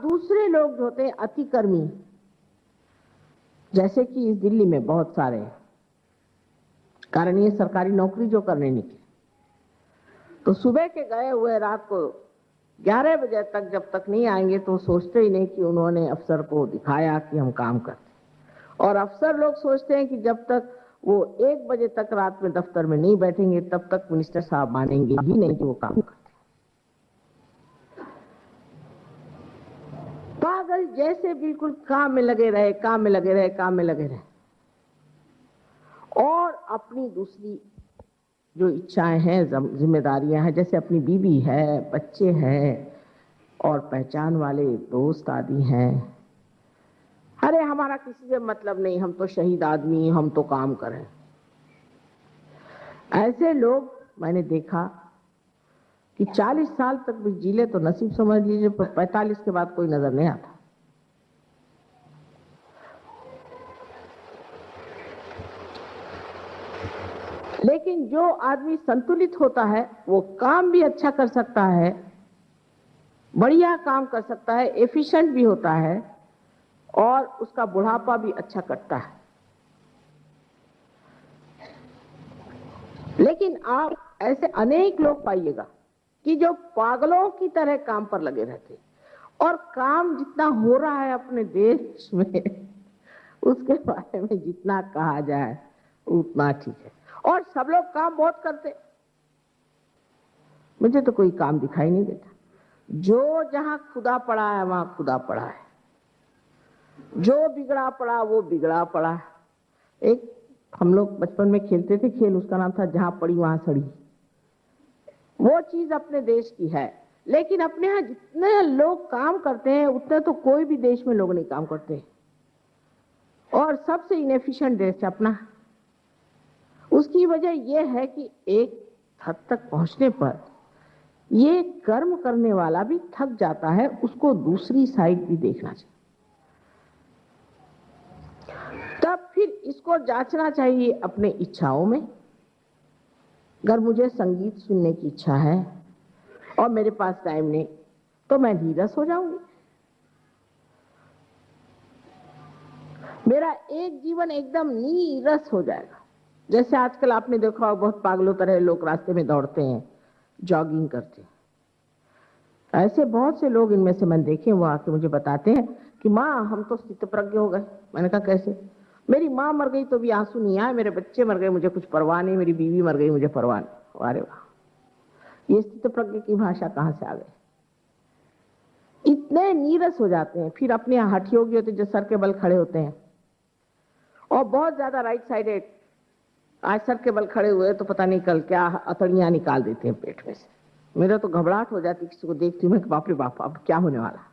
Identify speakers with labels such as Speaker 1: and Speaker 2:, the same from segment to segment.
Speaker 1: दूसरे लोग जो होते हैं अतिकर्मी, जैसे कि इस दिल्ली में बहुत सारे हैं, कारण ये सरकारी नौकरी जो करने निकले तो सुबह के गए हुए रात को 11 बजे तक जब तक नहीं आएंगे तो सोचते ही नहीं कि उन्होंने अफसर को दिखाया कि हम काम करते। और अफसर लोग सोचते हैं कि जब तक वो 1 बजे तक रात में दफ्तर में नहीं बैठेंगे तब तक मिनिस्टर साहब मानेंगे ही नहीं कि वो काम करते। पागल जैसे बिल्कुल काम में लगे रहे, काम में लगे रहे, काम में लगे रहे, और अपनी दूसरी जो इच्छाएं हैं, जिम्मेदारियां हैं, जैसे अपनी बीवी है, बच्चे हैं और पहचान वाले दोस्त आदि हैं, अरे हमारा किसी से मतलब नहीं, हम तो शहीद आदमी, हम तो काम करें। ऐसे लोग मैंने देखा कि 40 साल तक भी जीले तो नसीब समझ लीजिए, पर 45 के बाद कोई नजर नहीं आता। लेकिन जो आदमी संतुलित होता है वो काम भी अच्छा कर सकता है, बढ़िया काम कर सकता है, एफिशिएंट भी होता है और उसका बुढ़ापा भी अच्छा कटता है। लेकिन आप ऐसे अनेक लोग पाइएगा कि जो पागलों की तरह काम पर लगे रहते, और काम जितना हो रहा है अपने देश में उसके बारे में जितना कहा जाए उतना ठीक है। और सब लोग काम बहुत करते, मुझे तो कोई काम दिखाई नहीं देता। जो जहां खुदा पड़ा है वहां खुदा पड़ा है, जो बिगड़ा पड़ा वो बिगड़ा पड़ा है। एक हम लोग बचपन में खेलते थे खेल, उसका नाम था जहां पड़ी वहां सड़ी। वो चीज अपने देश की है, लेकिन अपने यहाँ जितने लोग काम करते हैं उतने तो कोई भी देश में लोग नहीं काम करते। और सबसे इनएफिशिएंट देश है अपना। उसकी वजह यह है कि एक हद तक पहुंचने पर ये कर्म करने वाला भी थक जाता है, उसको दूसरी साइड भी देखना चाहिए। तब फिर इसको जांचना चाहिए अपने इच्छाओं में। अगर मुझे संगीत सुनने की इच्छा है और मेरे पास टाइम नहीं तो मैं नीरस हो जाऊंगी। मेरा एक जीवन एकदम नीरस हो जाएगा। जैसे आजकल आपने देखा होगा बहुत पागलों तरह लोग रास्ते में दौड़ते हैं, जॉगिंग करते हैं। ऐसे बहुत से लोग इनमें से मैंने देखे, वो आके मुझे बताते हैं कि माँ हम तो स्थितप्रज्ञ हो गए। मैंने कहा कैसे? मेरी माँ मर गई तो भी आंसू नहीं आए, मेरे बच्चे मर गए मुझे कुछ परवाह नहीं, मेरी बीवी मर गई मुझे परवाह नहीं। अरे वाह, ये स्थितप्रज्ञ की भाषा कहां से आ गई? इतने नीरस हो जाते हैं। फिर अपने यहाँ हठयोगी होते जो सर के बल खड़े होते हैं और बहुत ज्यादा राइट साइडेड, आज सर के बल खड़े हुए तो पता नहीं कल क्या अतड़ियां निकाल देते हैं पेट में से। मेरा तो घबराहट हो जाती किसी को देखती हूँ, बाप रे बाप अब क्या होने वाला।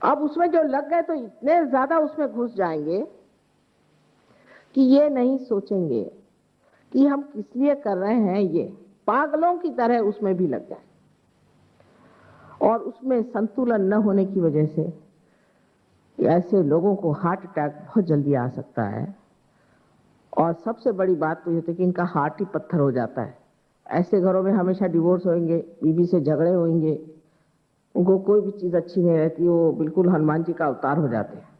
Speaker 1: अब उसमें जो लग गए तो इतने ज्यादा उसमें घुस जाएंगे कि ये नहीं सोचेंगे कि हम किस लिए कर रहे हैं, ये पागलों की तरह उसमें भी लग जाए। और उसमें संतुलन न होने की वजह से ऐसे लोगों को हार्ट अटैक बहुत जल्दी आ सकता है। और सबसे बड़ी बात तो ये होती है कि इनका हार्ट ही पत्थर हो जाता है। ऐसे घरों में हमेशा डिवोर्स होंगे, बीवी से झगड़े होंगे, उनको कोई भी चीज अच्छी नहीं रहती, वो बिल्कुल हनुमान जी का अवतार हो जाते हैं।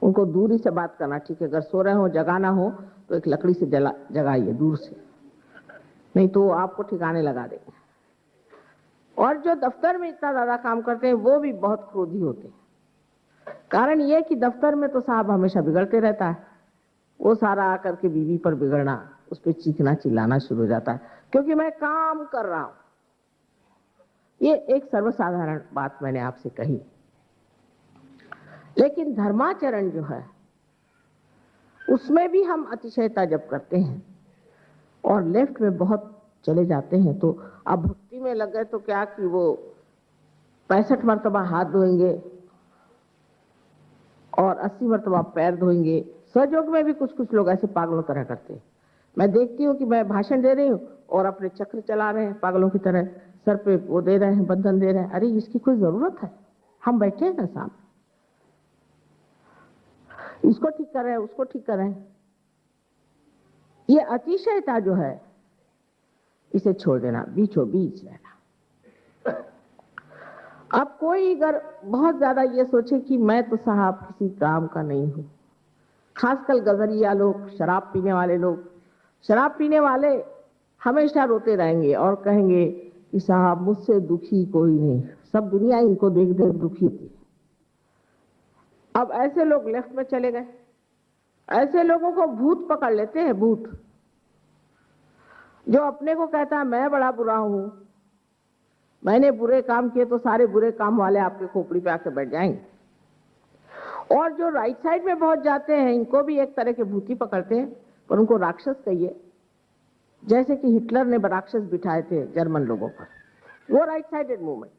Speaker 1: उनको दूरी से बात करना ठीक है, अगर सो रहे हो जगाना हो तो एक लकड़ी से जगाइए दूर से, नहीं तो आपको ठिकाने लगा देंगे। और जो दफ्तर में इतना ज्यादा काम करते हैं वो भी बहुत क्रोधी होते हैं। कारण ये कि दफ्तर में तो साहब हमेशा बिगड़ते रहता है, वो सारा आकर के बीवी पर बिगड़ना, उस पर चीखना चिल्लाना शुरू हो जाता है क्योंकि मैं काम कर रहा हूं। ये एक सर्वसाधारण बात मैंने आपसे कही। लेकिन धर्माचरण जो है उसमें भी हम अतिशयता जब करते हैं और लेफ्ट में बहुत चले जाते हैं, तो अब भक्ति में लग गए तो क्या कि वो 65 मरतबा हाथ धोएंगे और 80 मरतबा पैर धोएंगे। सहयोग में भी कुछ कुछ लोग ऐसे पागलों तरह करते हैं। मैं देखती हूँ कि मैं भाषण दे रही हूँ और अपने चक्र चला रहे हैं पागलों की तरह, सर पे वो दे रहे हैं, बंधन दे रहे हैं। अरे इसकी कोई जरूरत है? हम बैठे हैं ना सामने, इसको ठीक कर रहे हैं, उसको ठीक कर रहे हैं। ये अतिशयता जो है इसे छोड़ देना, बीचों बीच रहना। अब कोई अगर बहुत ज्यादा ये सोचे कि मैं तो साहब किसी काम का नहीं हूं, खासकर गजरिया लोग, शराब पीने वाले लोग, शराब पीने वाले हमेशा रोते रहेंगे और कहेंगे कि साहब मुझसे दुखी कोई नहीं, सब दुनिया इनको देख देख दुखी थी। अब ऐसे लोग लेफ्ट में चले गए। ऐसे लोगों को भूत पकड़ लेते हैं, भूत। जो अपने को कहता है मैं बड़ा बुरा हूं, मैंने बुरे काम किए तो सारे बुरे काम वाले आपके खोपड़ी पे आके बैठ जाएंगे। और जो राइट साइड में पहुंच जाते हैं, इनको भी एक तरह के भूती पकड़ते हैं, पर उनको राक्षस कहिए, जैसे कि हिटलर ने राक्षस बिठाए थे जर्मन लोगों पर। वो राइट साइडेड मूवमेंट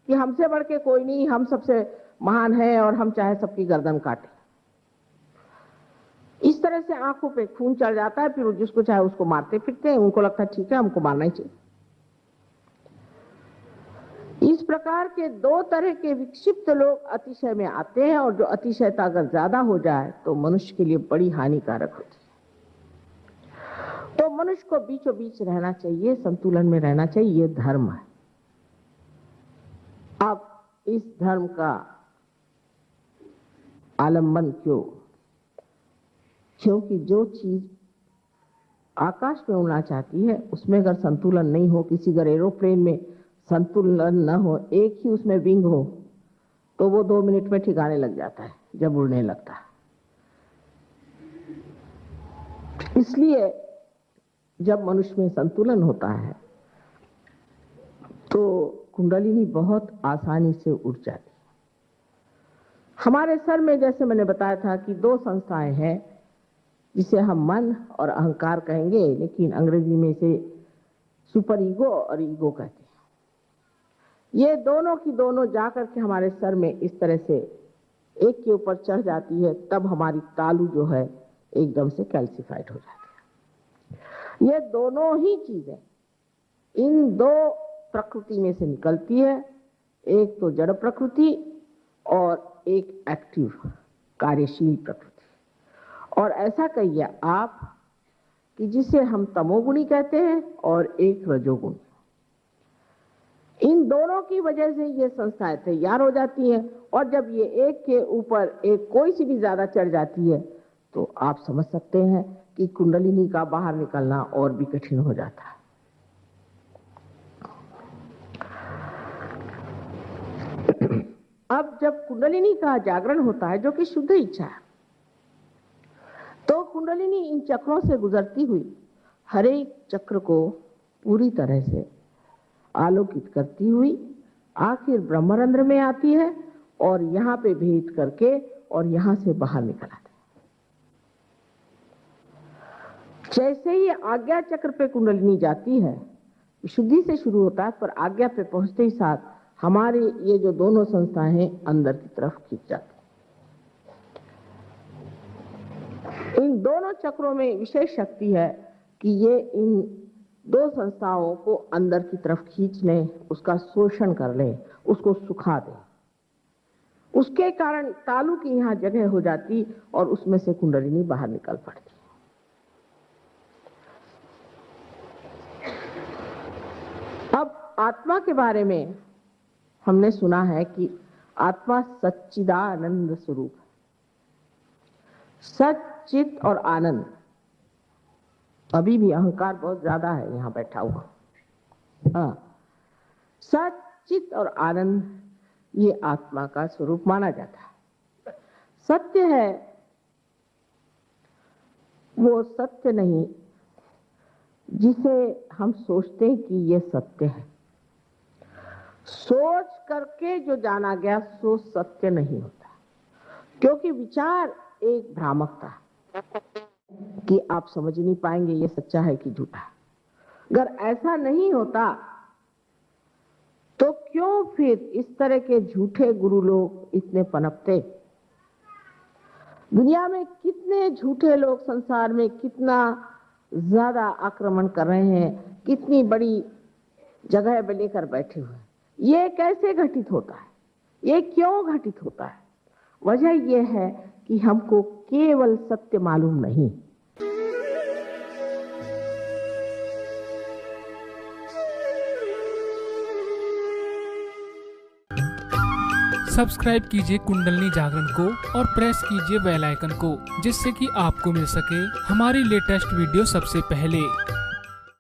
Speaker 1: कि हमसे बढ़ के कोई नहीं, हम सबसे महान है और हम चाहे सबकी गर्दन काटें। इस तरह से आंखों पे खून चढ़ जाता है, फिर जिसको चाहे उसको मारते फिरते हैं। उनको लगता है ठीक है, हमको मारना ही चाहिए। इस प्रकार के दो तरह के विक्षिप्त लोग अतिशय में आते हैं, और जो अतिशयता अगर ज्यादा हो जाए तो मनुष्य के लिए बड़ी हानिकारक होती है। तो मनुष्य को बीचों बीच रहना चाहिए, संतुलन में रहना चाहिए, ये धर्म है। अब इस धर्म का आलंबन क्यों? क्योंकि जो चीज आकाश में उड़ना चाहती है उसमें अगर संतुलन नहीं हो, किसी अगर एरोप्लेन में संतुलन न हो, एक ही उसमें विंग हो, तो वो 2 मिनट में ठिकाने लग जाता है जब उड़ने लगता है। इसलिए जब मनुष्य में संतुलन होता है तो कुंडलिनी बहुत आसानी से उड़ जाती है। हमारे सर में, जैसे मैंने बताया था, कि 2 संस्थाएं हैं जिसे हम मन और अहंकार कहेंगे, लेकिन अंग्रेजी में इसे सुपर ईगो और ईगो कहते हैं। ये दोनों की दोनों जाकर के हमारे सर में इस तरह से एक के ऊपर चढ़ जाती है, तब हमारी तालू जो है एकदम से कैल्सिफाइड हो जाती है। ये दोनों ही चीजें इन 2 प्रकृति में से निकलती है, एक तो जड़ प्रकृति और एक एक्टिव कार्यशील प्रकृति। और ऐसा कहिए आप कि जिसे हम तमोगुणी कहते हैं और एक रजोगुणी। इन दोनों की वजह से ये संस्थाएं तैयार हो जाती हैं, और जब ये एक के ऊपर एक कोई सी भी ज्यादा चढ़ जाती है तो आप समझ सकते हैं कि कुंडलिनी का बाहर निकलना और भी कठिन हो जाता है। अब जब कुंडलिनी का जागरण होता है, जो कि शुद्ध इच्छा है, तो कुंडलिनी इन चक्रों से गुजरती हुई हर एक चक्र को पूरी तरह से आलोकित करती हुई आखिर ब्रह्मरंध्र में आती है और यहाँ पे भेद करके और यहाँ से बाहर निकल आती है। जैसे ही आज्ञा चक्र पे कुंडलिनी जाती है, शुद्धि से शुरू होता है, पर आज्ञा पे पहुंचते ही साथ हमारे ये जो दोनों संस्थाएं हैं अंदर की तरफ खींच जाती है। इन दोनों चक्रों में विशेष शक्ति है कि ये इन 2 संस्थाओं को अंदर की तरफ खींच लें, उसका शोषण कर लें, उसको सुखा दें। उसके कारण तालू की यहाँ जगह हो जाती और उसमें से कुंडलिनी बाहर निकल पड़ती। अब आत्मा के बारे में हमने सुना है कि आत्मा सच्चिदानंद स्वरूप है। सच्चित और आनंद। अभी भी अहंकार बहुत ज्यादा है यहां बैठा हुआ। सच्चित और आनंद ये आत्मा का स्वरूप माना जाता है। सत्य है वो सत्य नहीं जिसे हम सोचते हैं कि ये सत्य है। सोच करके जो जाना गया सो सत्य नहीं होता, क्योंकि विचार एक भ्रामकता कि आप समझ नहीं पाएंगे ये सच्चा है कि झूठा है। अगर ऐसा नहीं होता तो क्यों फिर इस तरह के झूठे गुरु लोग इतने पनपते? दुनिया में कितने झूठे लोग संसार में कितना ज्यादा आक्रमण कर रहे हैं, कितनी बड़ी जगह पे लेकर बैठे हुए हैं। ये कैसे घटित होता है? ये क्यों घटित होता है? वजह यह है कि हमको केवल सत्य मालूम नहीं।
Speaker 2: सब्सक्राइब कीजिए कुंडलनी जागरण को और प्रेस कीजिए बेल आइकन को, जिससे कि आपको मिल सके हमारी लेटेस्ट वीडियो सबसे पहले।